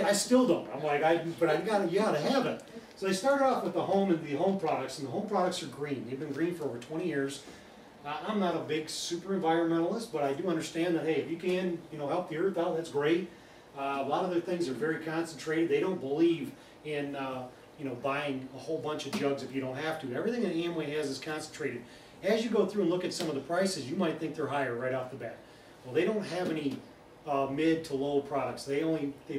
I still don't. I'm like, you gotta have it. So they started off with the home products, and the home products are green. They've been green for over 20 years. I'm not a big super environmentalist, but I do understand that, hey, if you can, help the earth out, that's great. A lot of their things are very concentrated. They don't believe in, buying a whole bunch of jugs if you don't have to. Everything that Amway has is concentrated. As you go through and look at some of the prices, you might think they're higher right off the bat. Well, they don't have any mid to low products. They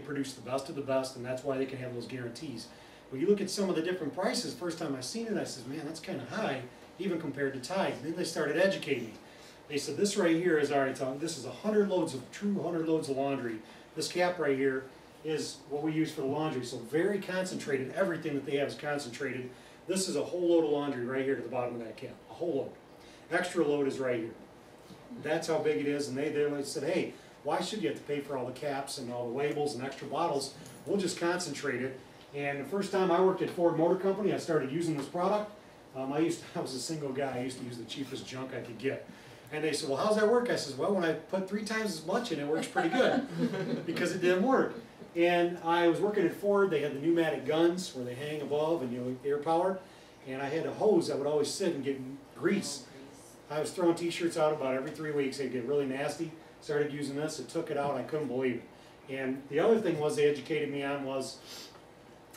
produce the best of the best, and that's why they can have those guarantees. When you look at some of the different prices, first time I seen it, I said, man, that's kind of high, even compared to Tide. Then they started educating me. They said, this right here is already telling, this is 100 loads of true 100 loads of laundry. This cap right here is what we use for the laundry. So very concentrated. Everything that they have is concentrated. This is a whole load of laundry right here to the bottom of that cap. A whole load. Extra load is right here. That's how big it is. And they said, hey, why should you have to pay for all the caps and all the labels and extra bottles? We'll just concentrate it. And the first time I worked at Ford Motor Company, I started using this product. I was a single guy. I used to use the cheapest junk I could get. And they said, well, how's that work? I said, well, when I put 3 times as much in, it works pretty good because it didn't work. And I was working at Ford. They had the pneumatic guns where they hang above and air powered. And I had a hose that would always sit and get grease. I was throwing t-shirts out about every 3 weeks. They'd get really nasty. Started using this. It took it out. I couldn't believe it. And the other thing was they educated me on was,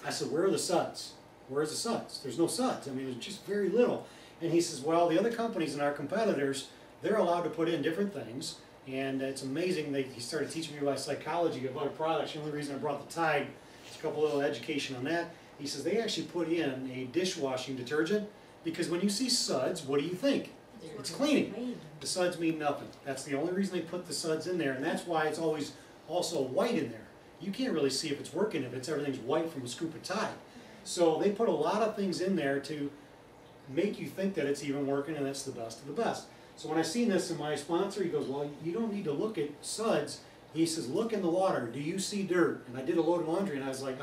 I said, where are the suds? Where's the suds? There's no suds. I mean, there's just very little. And he says, well, the other companies and our competitors, they're allowed to put in different things. And it's amazing. He started teaching me about psychology of other products. The only reason I brought the Tide is a couple little education on that. He says they actually put in a dishwashing detergent because when you see suds, what do you think? It's cleaning. The suds mean nothing. That's the only reason they put the suds in there, and that's why it's always also white in there. You can't really see if it's working if everything's white from a scoop of Tide. So they put a lot of things in there to make you think that it's even working, and that's the best of the best. So when I seen this in my sponsor, he goes, well, you don't need to look at suds. He says, look in the water. Do you see dirt? And I did a load of laundry, and I was like,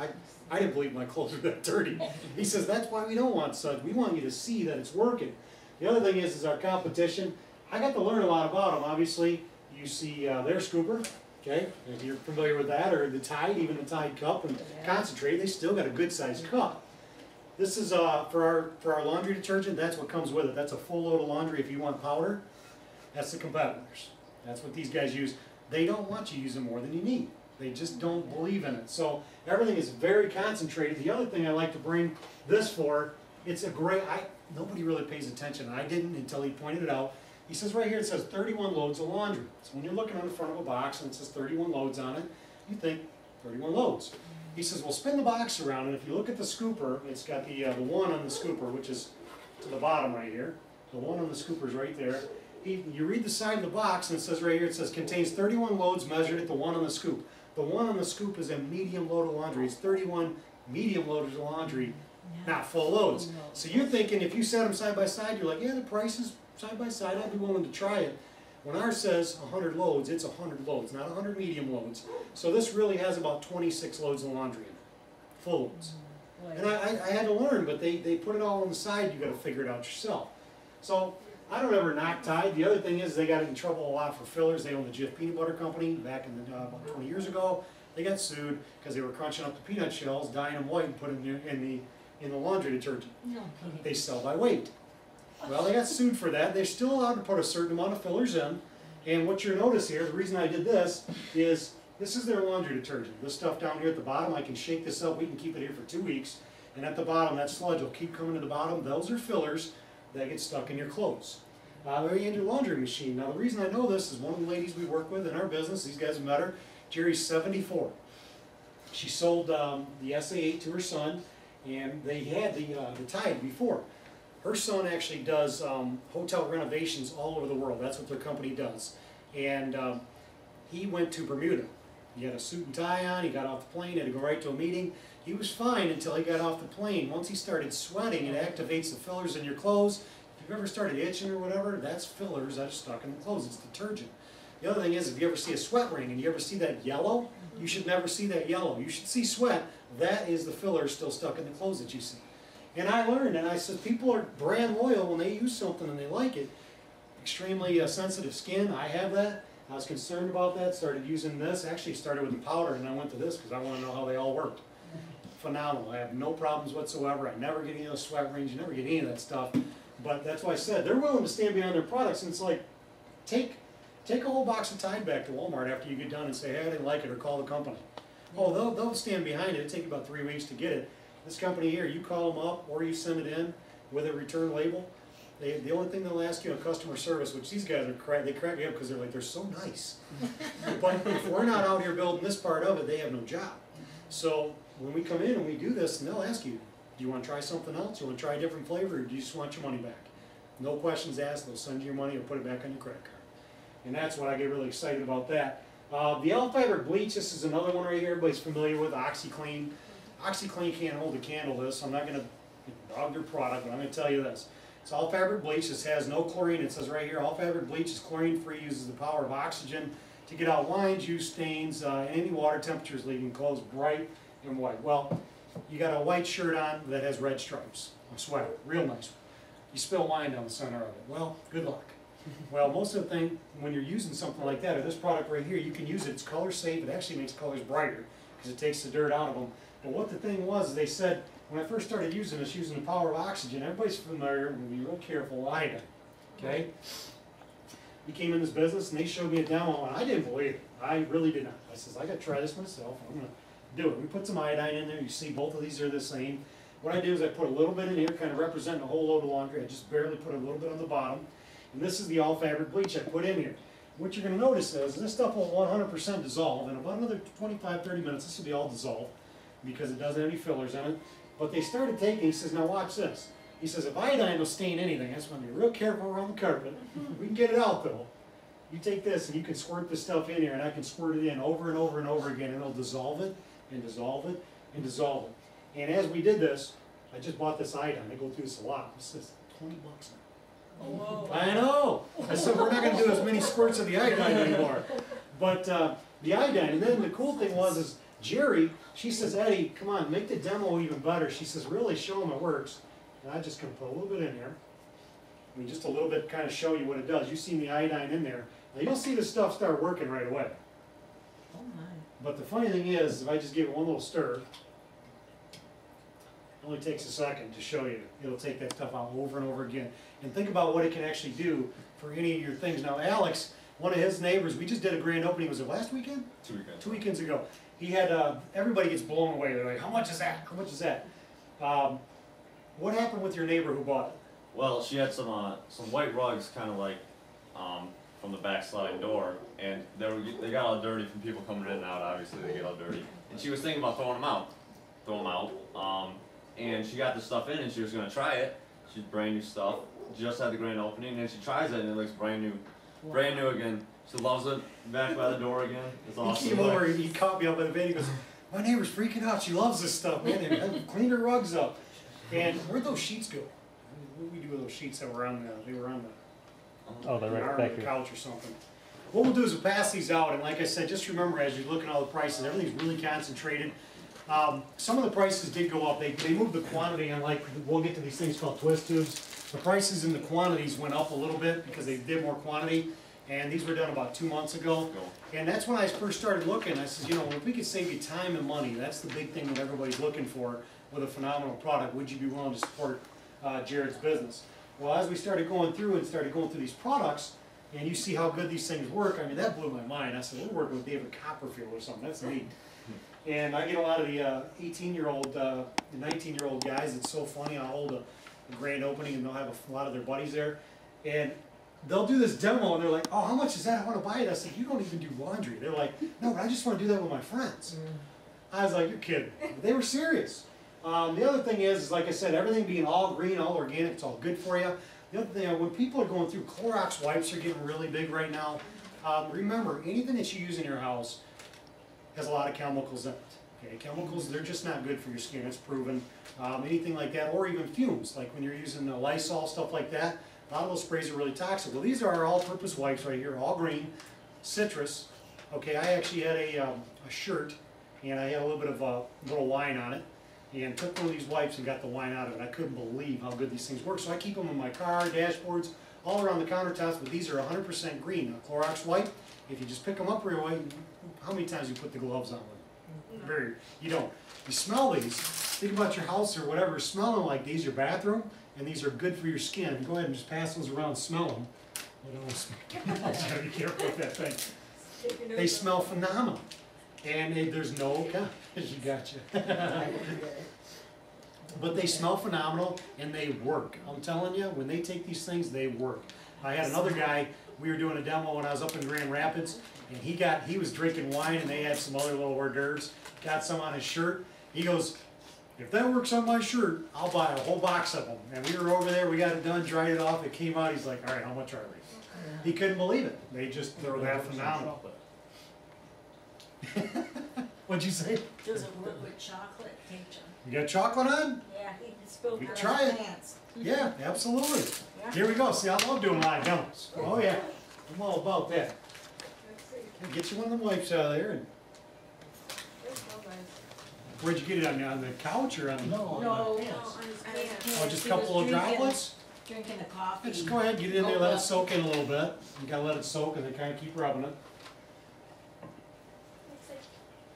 I didn't believe my clothes were that dirty. He says, that's why we don't want suds. We want you to see that it's working. The other thing is our competition. I got to learn a lot about them. Obviously, you see their scooper, okay? If you're familiar with that, or the Tide, even the Tide cup and concentrate, they still got a good-sized cup. This is for our laundry detergent. That's what comes with it. That's a full load of laundry if you want powder. That's the competitors. That's what these guys use. They don't want you using more than you need. They just don't believe in it. So everything is very concentrated. The other thing I like to bring this for, it's a great, nobody really pays attention. I didn't until he pointed it out. He says right here it says 31 loads of laundry. So when you're looking on the front of a box and it says 31 loads on it, you think 31 loads. He says, well, spin the box around, and if you look at the scooper, it's got the one on the scooper, which is to the bottom right here. The one on the scooper is right there. You read the side of the box, and it says right here, it says contains 31 loads measured at the one on the scoop. The one on the scoop is a medium load of laundry. It's 31 medium loads of laundry, not full loads. So you're thinking, if you set them side by side, you're like, yeah, the prices side by side, I'd be willing to try it. When ours says 100 loads, it's 100 loads, not 100 medium loads. So this really has about 26 loads of laundry in it, full loads. And I had to learn, but they put it all on the side. You got to figure it out yourself. So I don't ever knock Tide. The other thing is they got in trouble a lot for fillers. They owned the Jif peanut butter company back in about 20 years ago. They got sued because they were crunching up the peanut shells, dyeing them white, and putting them in the laundry detergent. They sell by weight. Well, they got sued for that. They're still allowed to put a certain amount of fillers in. And what you'll notice here, the reason I did this is their laundry detergent. This stuff down here at the bottom, I can shake this up. We can keep it here for 2 weeks. And at the bottom, that sludge will keep coming to the bottom. Those are fillers that get stuck in your clothes. They're in your laundry machine. Now, the reason I know this is one of the ladies we work with in our business. These guys have met her. Jerry's 74. She sold the SA8 to her son, and they had the Tide before. Her son actually does hotel renovations all over the world. That's what their company does. And he went to Bermuda. He had a suit and tie on. He got off the plane, had to go right to a meeting. He was fine until he got off the plane. Once he started sweating, it activates the fillers in your clothes. If you've ever started itching or whatever, that's fillers that are stuck in the clothes. It's detergent. The other thing is, if you ever see a sweat ring and you ever see that yellow, you should never see that yellow. You should see sweat. That is the filler still stuck in the clothes that you see. And I learned, and I said, people are brand loyal when they use something and they like it. extremely sensitive skin. I have that. I was concerned about that, started using this. Actually started with the powder and I went to this because I want to know how they all worked. Phenomenal. I have no problems whatsoever. I never get any of those sweat rings. You never get any of that stuff. But that's why I said they're willing to stand behind their products. And it's like, take a whole box of Tide back to Walmart after you get done and say, hey, I didn't like it, or call the company. Oh, they'll stand behind it. It'll take about 3 weeks to get it. This company here, you call them up or you send it in with a return label. The only thing they'll ask you on customer service, which these guys they crack me up because they're so nice. But if we're not out here building this part of it, they have no job. So when we come in and we do this, and they'll ask you, do you want to try something else? Do you want to try a different flavor, or do you just want your money back? No questions asked. They'll send you your money or put it back on your credit card. And that's what I get really excited about that. The L-Fabric bleach, this is another one right here. Everybody's familiar with OxyClean. OxyClean can't hold a candle to this. I'm not going to dog their product, but I'm going to tell you this. It's all fabric bleach. This has no chlorine. It says right here, all fabric bleach is chlorine-free, uses the power of oxygen to get out lines, juice, stains, and any water temperatures, leaving clothes bright and white. Well, you got a white shirt on that has red stripes, a sweater, real nice. You spill wine down the center of it. Well, good luck. Well, most of the thing, when you're using something like that, or this product right here, you can use it. It's color safe. It actually makes colors brighter because it takes the dirt out of them. But what the thing was, they said, when I first started using this, using the power of oxygen, everybody's familiar, we'll be real careful, iodine, okay? We came in this business and they showed me a demo and I didn't believe it. I really did not. I says, I gotta try this myself. I'm gonna do it. We put some iodine in there. You see both of these are the same. What I do is I put a little bit in here, kind of representing a whole load of laundry. I just barely put a little bit on the bottom. And this is the all fabric bleach I put in here. What you're gonna notice is this stuff will 100% dissolve in about another 25, 30 minutes. This will be all dissolved because it doesn't have any fillers in it. But they started taking, he says, now watch this. He says, if iodine will stain anything, that's when you're real careful around the carpet. We can get it out though. You take this and you can squirt this stuff in here and I can squirt it in over and over and over again and it'll dissolve it and dissolve it and dissolve it. And as we did this, I just bought this iodine. I go through this a lot. This is 20 bucks now. Oh, whoa. I know. I said, we're not going to do as many squirts of the iodine anymore. But the iodine, and then the cool thing is Jerry, she says, Eddie, come on, make the demo even better. She says, really show them it works. And I just can put a little bit in here. I mean, just a little bit, kind of show you what it does. You've seen the iodine in there. Now you'll see this stuff start working right away. Oh my. But the funny thing is, if I just give it one little stir, it only takes a second to show you. It'll take that stuff out over and over again. And think about what it can actually do for any of your things. Now Alex, one of his neighbors, we just did a grand opening, was it last weekend? 2 weekends. 2 weekends ago. He had, everybody gets blown away. They're like, how much is that? How much is that? What happened with your neighbor who bought it? Well, she had some white rugs, kind of like from the back sliding door, and they got all dirty from people coming in and out. Obviously, they get all dirty, and she was thinking about throwing them out. And she got the stuff in, and she was gonna try it. She's brand new stuff. Just had the grand opening, and she tries it, and it looks brand new, brand new again. She loves it. Back by the door again. It's awesome. He came over, he caught me up in the van. He goes, my neighbor's freaking out. She loves this stuff, man. They cleaned her rugs up. And where'd those sheets go? What did we do with those sheets that were on the? They were on the. Oh, they're right back here. Couch or something. What we'll do is we'll pass these out, and like I said, just remember as you look at all the prices, everything's really concentrated. Some of the prices did go up. They moved the quantity, and like we'll get to these things called twist tubes. The prices and the quantities went up a little bit because they did more quantity, and these were done about 2 months ago. And that's when I first started looking. I said, you know, if we could save you time and money, that's the big thing that everybody's looking for with a phenomenal product. Would you be willing to support Jared's business? Well, as we started going through these products, and you see how good these things work, I mean, that blew my mind. I said, we're working with David Copperfield or something. That's neat. And I get a lot of the 18-year-old, 19-year-old guys. It's so funny. I'll hold a grand opening, and they'll have a lot of their buddies there. And they'll do this demo, and they're like, oh, how much is that? I want to buy it. I said, you don't even do laundry. They're like, no, but I just want to do that with my friends. I was like, you're kidding. But they were serious. The other thing is, like I said, everything being all green, all organic, it's all good for you. The other thing, when people are going through, Clorox wipes are getting really big right now. Remember, anything that you use in your house has a lot of chemicals in it. Okay, chemicals, they're just not good for your skin, it's proven. Anything like that, or even fumes, like when you're using Lysol, stuff like that, a lot of those sprays are really toxic. Well, these are our all-purpose wipes right here, all green, citrus. Okay, I actually had a shirt, and I had a little bit of a little line on it. and took one of these wipes and got the wine out of it. I couldn't believe how good these things work. So I keep them in my car, dashboards, all around the countertops, but these are 100% green. A Clorox wipe, if you just pick them up real way, how many times you put the gloves on with them? You don't. You smell these, think about your house or whatever, smelling like these, your bathroom, and these are good for your skin. Go ahead and just pass those around and smell them. I don't want to smell. You gotta be careful with that thing. They smell phenomenal. And there's no, you gotcha. But they smell phenomenal and they work. I'm telling you, when they take these things, they work. I had another guy, we were doing a demo when I was up in Grand Rapids, and he was drinking wine and they had some other little hors d'oeuvres, got some on his shirt. He goes, if that works on my shirt, I'll buy a whole box of them. And we were over there, we got it done, dried it off, it came out, he's like, all right, how much are they? He couldn't believe it. They're that phenomenal. What'd you say? Does it work with chocolate? You got chocolate on? Yeah, he spilled We it try on it. his pants. Yeah, absolutely. Yeah. Here we go. See, I love doing live demos. Oh yeah, I'm all about that. Get you one of them wipes out of there. And where'd you get it on the couch or on the? No, No, on his pants. Oh, just a He was couple of drinking- droplets? Drinking the coffee. Yeah, just go ahead, get it in there, let it soak in a little bit. You gotta let it soak and then kind of keep rubbing it.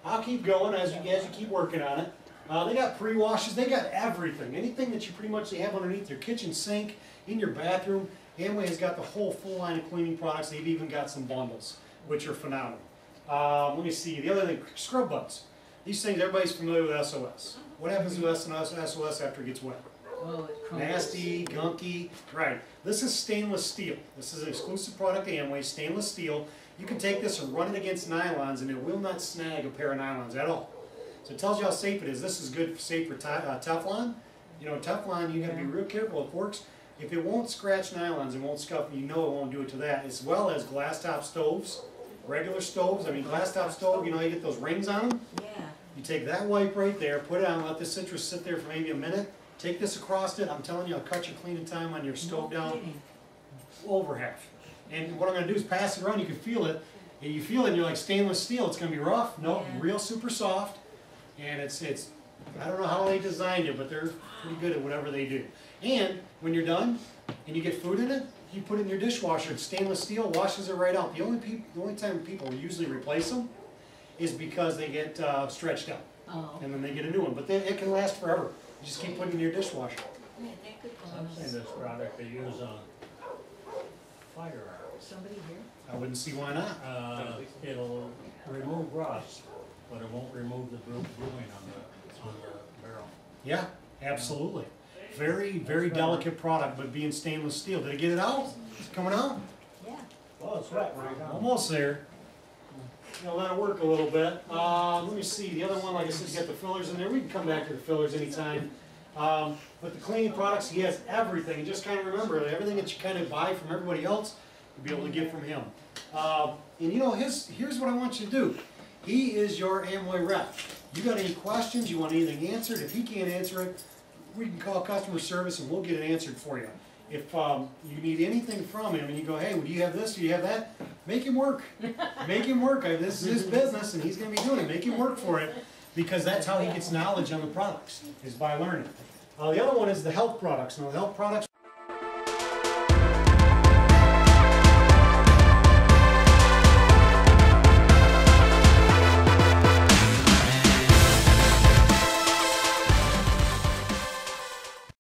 I'll keep going as you keep working on it. They got pre-washes, they got everything. Anything that you pretty much have underneath your kitchen sink, in your bathroom. Amway has got the whole full line of cleaning products. They've even got some bundles, which are phenomenal. Let me see, the other thing, scrub buds. These things, everybody's familiar with SOS. What happens with SOS after it gets wet? Oh, it crumbles. Nasty, gunky, right. This is stainless steel. This is an exclusive product of Amway, stainless steel. You can take this and run it against nylons and it will not snag a pair of nylons at all. So it tells you how safe it is. This is good, safe for Teflon. You know, Teflon, you gotta be real careful, it works. If it won't scratch nylons, it won't scuff, you know it won't do it to that. As well as glass top stoves, regular stoves. I mean, glass top stove, you know, you get those rings on them. Yeah. You take that wipe right there, put it on, let the citrus sit there for maybe a minute. Take this across it, I'm telling you, I'll cut your cleaning time on your stove No down kidding. over half. And what I'm gonna do is pass it around, you can feel it. And you feel it and you're like stainless steel, it's gonna be rough, no, Yeah. real super soft. And it's, I don't know how they designed it, but they're pretty good at whatever they do. And when you're done and you get food in it, you put it in your dishwasher, it's stainless steel, washes it right out. The only time people usually replace them is because they get stretched out. Oh. And then they get a new one, but it can last forever. You just keep putting it in your dishwasher. Yeah, that could go I've on. seen this product they use on firearms. Somebody here? I wouldn't see why not. It'll remove rust, but it won't remove the gluing on the barrel. Yeah, absolutely. Very, very delicate product, but being stainless steel. Did I get it out? Is it coming out? Yeah. Oh, it's wet right now. Almost there. Gonna let it work a little bit. Let me see, the other one, like I said, you got the fillers in there. We can come back to the fillers anytime. But the cleaning products, he has everything. And just kind of remember, everything that you kind of buy from everybody else, you'll be able to get from him. And you know, here's what I want you to do. He is your Amway rep. You got any questions, you want anything answered, if he can't answer it, we can call customer service and we'll get it answered for you. If you need anything from him and you go, hey, do you have this, do you have that? Make him work. Make him work. This is his business and he's going to be doing it. Make him work for it because that's how he gets knowledge on the products, is by learning. The other one is the health products. Now, the health products